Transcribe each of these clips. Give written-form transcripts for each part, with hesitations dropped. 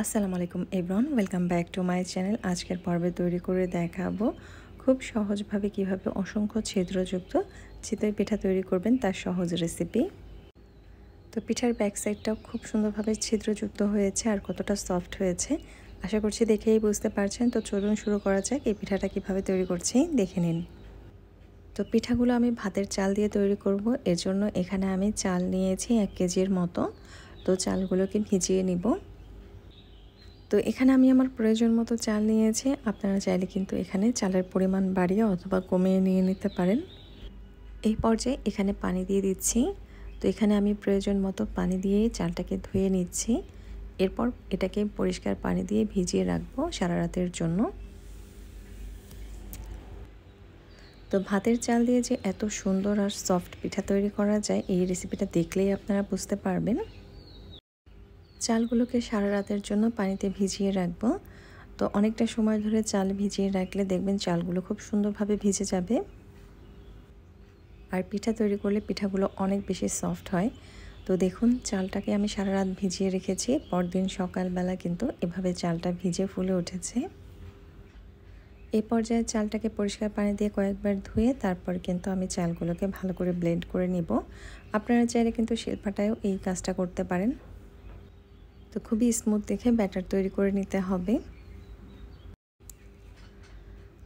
আসসালামু আলাইকুম everyone, welcome back to my channel. আজকের পর্বে তৈরি করে দেখাবো খুব সহজভাবে কিভাবে অসংখ্য ছিদ্রযুক্ত চিতই পিঠা তৈরি করবেন তার সহজ রেসিপি। তো পিঠার ব্যাক সাইডটাও খুব সুন্দরভাবে ছিদ্রযুক্ত হয়েছে আর কতটা সফট হয়েছে আশা করছি দেখেই বুঝতে পারছেন। তো চলুন শুরু করা যাক। এই পিঠাটা কিভাবে তৈরি করছি দেখে নিন। তো পিঠাগুলো আমি ভাতের চাল দিয়ে তৈরি করব। এর জন্য এখানে আমি চাল নিয়েছি 1 কেজির মতো। তো চালগুলোকে ভিজিয়ে নিব। তো এখানে আমি আমার প্রয়োজন মতো চাল নিয়েছি। আপনারা চাইলে কিন্তু এখানে চালের পরিমাণ বাড়িয়ে অথবা কমিয়ে নিয়ে নিতে পারেন। এই পর্যায়ে এখানে পানি দিয়ে দিচ্ছি। তো এখানে আমি প্রয়োজন মতো পানি দিয়ে চালটাকে ধুয়ে নিচ্ছি। এরপর এটাকে পরিষ্কার পানি দিয়ে ভিজিয়ে রাখবো সারা রাতের জন্য। তো ভাতের চাল দিয়ে যে এত সুন্দর আর সফট পিঠা তৈরি করা যায় এই রেসিপিটা দেখলেই আপনারা বুঝতে পারবেন। চালগুলোকে সারা রাতের জন্য পানিতে ভিজিয়ে রাখবো। তো অনেকটা সময় ধরে চাল ভিজিয়ে রাখলে দেখবেন চালগুলো খুব সুন্দরভাবে ভিজে যাবে। আর পিঠা তৈরি করলে পিঠাগুলো অনেক বেশি সফট হয়। তো দেখুন চালটাকে আমি সারা রাত ভিজিয়ে রেখেছি। পরদিন সকালবেলা কিন্তু এভাবে চালটা ভিজে ফুলে উঠেছে। এই পর্যায়ে চালটাকে পরিষ্কার পানি দিয়ে কয়েকবার ধুয়ে তারপর কিন্তু আমি চালগুলোকে ভালো করে ব্লেন্ড করে নিব। আপনারা চাইলে কিন্তু শিলপাটায়ও এই কাজটা করতে পারেন। তো খুবই স্মুথ দেখে ব্যাটার তৈরি করে নিতে হবে।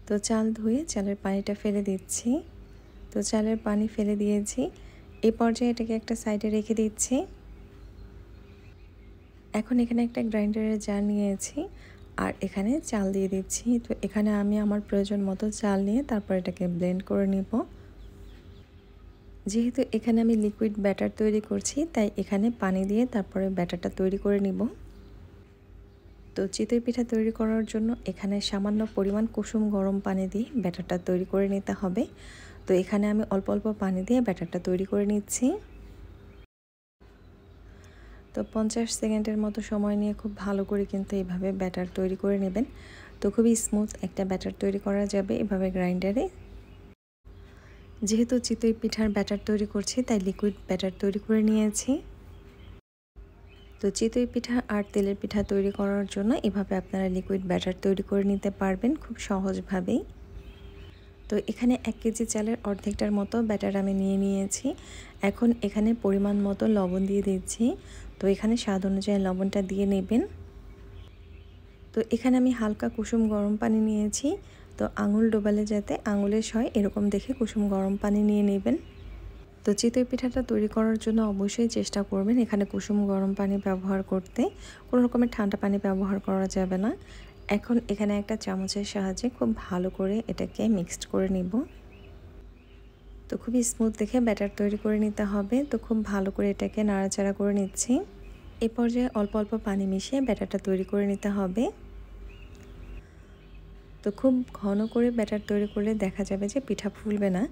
তো চাল ধুয়ে চালের পানিটা ফেলে দিচ্ছি। তো চালের পানি ফেলে দিয়েছি। এই পর্যায়ে এটাকে একটা সাইডে রেখে দিচ্ছি। এখন এখানে একটা গ্রাইন্ডারের জার নিয়েছি আর এখানে চাল দিয়ে দিচ্ছি। তো এখানে আমি আমার প্রয়োজন মতো চাল নিয়ে তারপর এটাকে ব্লেন্ড করে নিব। যেহেতু এখানে আমি লিকুইড ব্যাটার তৈরি করছি তাই এখানে পানি দিয়ে তারপরে ব্যাটারটা তৈরি করে নিব। তো চিতই পিঠা তৈরি করার জন্য এখানে সামান্য পরিমাণ কুসুম গরম পানি দিয়ে ব্যাটারটা তৈরি করে নিতে হবে। তো এখানে আমি অল্প অল্প পানি দিয়ে ব্যাটারটা তৈরি করে নিচ্ছি। তো 50 সেকেন্ডের মতো সময় নিয়ে খুব ভালো করে কিন্তু এইভাবে ব্যাটার তৈরি করে নেবেন। তো খুবই স্মুথ একটা ব্যাটার তৈরি করা যাবে এভাবে গ্রাইন্ডারে। যেহেতু চিতই পিঠার ব্যাটার তৈরি করছি তাই লিকুইড ব্যাটার তৈরি করে নিয়েছি। তো চিতই পিঠা আর তেলের পিঠা তৈরি করার জন্য এভাবে আপনারা লিকুইড ব্যাটার তৈরি করে নিতে পারবেন খুব সহজভাবেই। তো এখানে 1 কেজি চালের অর্ধেকটার মতো ব্যাটার আমি নিয়ে নিয়েছি। এখন এখানে পরিমাণ মতো লবণ দিয়ে দিচ্ছি। তো এখানে স্বাদ অনুযায়ী লবণটা দিয়ে নেবেন। তো এখানে আমি হালকা কুসুম গরম পানি নিয়েছি। তো আঙুল ডোবালে যাতে আঙুলে সয় এরকম দেখে কুসুম গরম পানি নিয়ে নেবেন। তো চিতই পিঠাটা তৈরি করার জন্য অবশ্যই চেষ্টা করবেন এখানে কুসুম গরম পানি ব্যবহার করতে। কোনো রকমের ঠান্ডা পানি ব্যবহার করা যাবে না। এখন এখানে একটা চামচের সাহায্যে খুব ভালো করে এটাকে মিক্সড করে নিব। তো খুবই স্মুথ দেখে ব্যাটার তৈরি করে নিতে হবে। তো খুব ভালো করে এটাকে নাড়াচাড়া করে নিচ্ছি। এই পর্যায়ে অল্প অল্প পানি মিশিয়ে ব্যাটারটা তৈরি করে নিতে হবে। তো খুব ঘন করে ব্যাটার তৈরি করলে দেখা যাবে যে পিঠা ফুলবে না।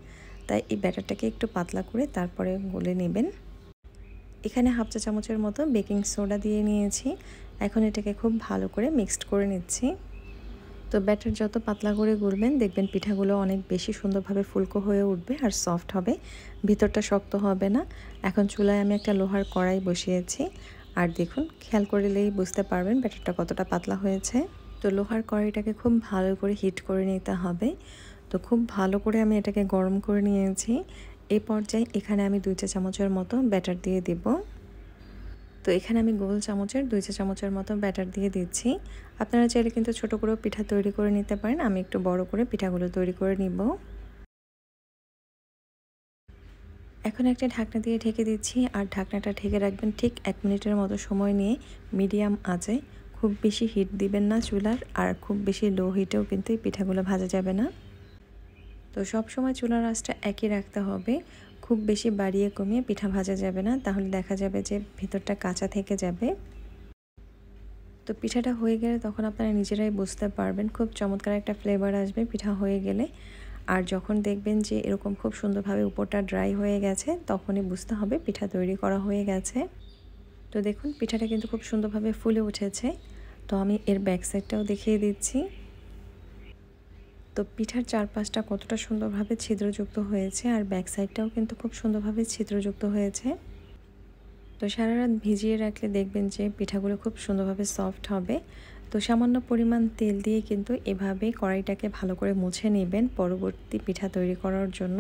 তাই এই ব্যাটারটাকে একটু পাতলা করে তারপরে গলে নেবেন। এখানে হাফ চা চামচের মতো বেকিং সোডা দিয়ে নিয়েছি। এখন এটাকে খুব ভালো করে মিক্সড করে নিচ্ছি। তো ব্যাটার যত পাতলা করে গুলবেন দেখবেন পিঠাগুলো অনেক বেশি সুন্দরভাবে ফুলকো হয়ে উঠবে আর সফট হবে, ভিতরটা শক্ত হবে না। এখন চুলায় আমি একটা লোহার কড়াই বসিয়েছি আর দেখুন খেয়াল করলেই বুঝতে পারবেন ব্যাটারটা কতটা পাতলা হয়েছে। তো লোহার কড়াইটাকে খুব ভালো করে হিট করে নিতে হবে। তো খুব ভালো করে আমি এটাকে গরম করে নিয়েছি। এই পর্যায়ে এখানে আমি 2 চা চামচের মতো ব্যাটার দিয়ে দেব। তো এখানে আমি গোল চামচের 2 চা চামচের মতো ব্যাটার দিয়ে দিচ্ছি। আপনারা চাইলে কিন্তু ছোট করেও পিঠা তৈরি করে নিতে পারেন। আমি একটু বড় করে পিঠাগুলো তৈরি করে নিব। এখন একটা ঢাকনা দিয়ে ঢেকে দিচ্ছি আর ঢাকনাটা ঢেকে রাখবেন ঠিক 1 মিনিটের মতো সময় নিয়ে মিডিয়াম আঁচে। খুব বেশি হিট দিবেন না চুলার আর খুব বেশি লো হিটেও কিন্তু এই পিঠাগুলো ভাজা যাবে না। তো সব সময় চুলার আঁচটা একই রাখতে হবে। খুব বেশি বাড়িয়ে কমিয়ে পিঠা ভাজা যাবে না, তাহলে দেখা যাবে যে ভিতরটা কাঁচা থেকে যাবে। তো পিঠাটা হয়ে গেলে তখন আপনারা নিজেরাই বুঝতে পারবেন, খুব চমৎকার একটা ফ্লেভার আসবে পিঠা হয়ে গেলে। আর যখন দেখবেন যে এরকম খুব সুন্দরভাবে উপরটা ড্রাই হয়ে গেছে তখনই বুঝতে হবে পিঠা তৈরি করা হয়ে গেছে। তো দেখুন পিঠাটা কিন্তু খুব সুন্দরভাবে ফুলে উঠেছে। তো আমি এর ব্যাক সাইডটাও দেখিয়ে দিচ্ছি। তো পিঠার চারপাশটা কতটা সুন্দরভাবে ছিদ্রযুক্ত হয়েছে আর ব্যাক সাইডটাও কিন্তু খুব সুন্দরভাবে ছিদ্রযুক্ত হয়েছে। তো সারা রাত ভিজিয়ে রাখলে দেখবেন যে পিঠাগুলো খুব সুন্দরভাবে সফট হবে। তো সামান্য পরিমাণ তেল দিয়ে কিন্তু এভাবে কড়াইটাকে ভালো করে মুছে নেবেন পরবর্তী পিঠা তৈরি করার জন্য।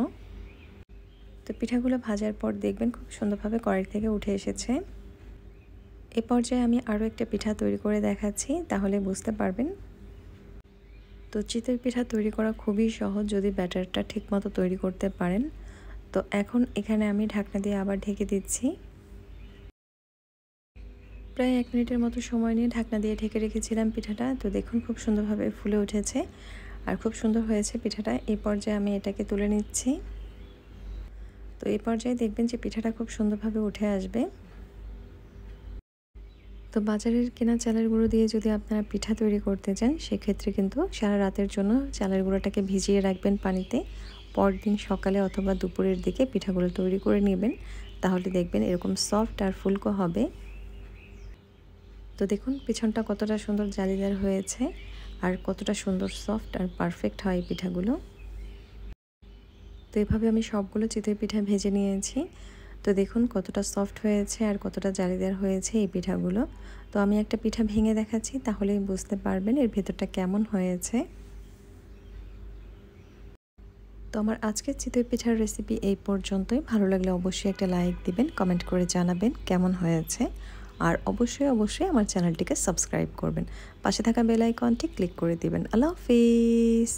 তো পিঠাগুলো ভাজার পর দেখবেন খুব সুন্দরভাবে কড়াই থেকে উঠে এসেছে। এ পর্যায়ে আমি আরও একটা পিঠা তৈরি করে দেখাচ্ছি, তাহলে বুঝতে পারবেন। তো চিতই পিঠা তৈরি করা খুবই সহজ যদি ব্যাটারটা ঠিকমতো তৈরি করতে পারেন। তো এখন এখানে আমি ঢাকনা দিয়ে আবার ঢেকে দিচ্ছি। প্রায় 1 মিনিটের মতো সময় নিয়ে ঢাকনা দিয়ে ঢেকে রেখেছিলাম পিঠাটা। তো দেখুন খুব সুন্দরভাবে ফুলে উঠেছে আর খুব সুন্দর হয়েছে পিঠাটা। এই পর্যায়ে আমি এটাকে তুলে নিচ্ছি। তো এই পর্যায়ে দেখবেন যে পিঠাটা খুব সুন্দরভাবে উঠে আসবে। তো বাজারের কেনা চালের গুঁড়ো দিয়ে যদি আপনারা পিঠা তৈরি করতে চান, সেক্ষেত্রে কিন্তু সারা রাতের জন্য চালের গুঁড়োটাকে ভিজিয়ে রাখবেন পানিতে। পরদিন সকালে অথবা দুপুরের দিকে পিঠাগুলো তৈরি করে নেবেন, তাহলে দেখবেন এরকম সফট আর ফুলকো হবে। তো দেখুন পিছনটা কতটা সুন্দর জালিদার হয়েছে আর কতটা সুন্দর সফট আর পারফেক্ট হয় এই পিঠাগুলো। তো এভাবে আমি সবগুলো চিতই পিঠা ভেজে নিয়েছি। তো দেখুন কতটা সফট হয়েছে আর কতটা জালিদার হয়েছে এই পিঠাগুলো। তো আমি একটা পিঠা ভেঙে দেখাচ্ছি, তাহলেই বুঝতে পারবেন এর ভেতরটা কেমন হয়েছে। তো আমার আজকের চিতই পিঠার রেসিপি এই পর্যন্তই। ভালো লাগলে অবশ্যই একটা লাইক দিবেন, কমেন্ট করে জানাবেন কেমন হয়েছে। আর অবশ্যই আমার চ্যানেলটিকে সাবস্ক্রাইব করবেন। পাশে থাকা বেল আইকনটি ক্লিক করে দিবেন। আল্লাহ হাফিজ।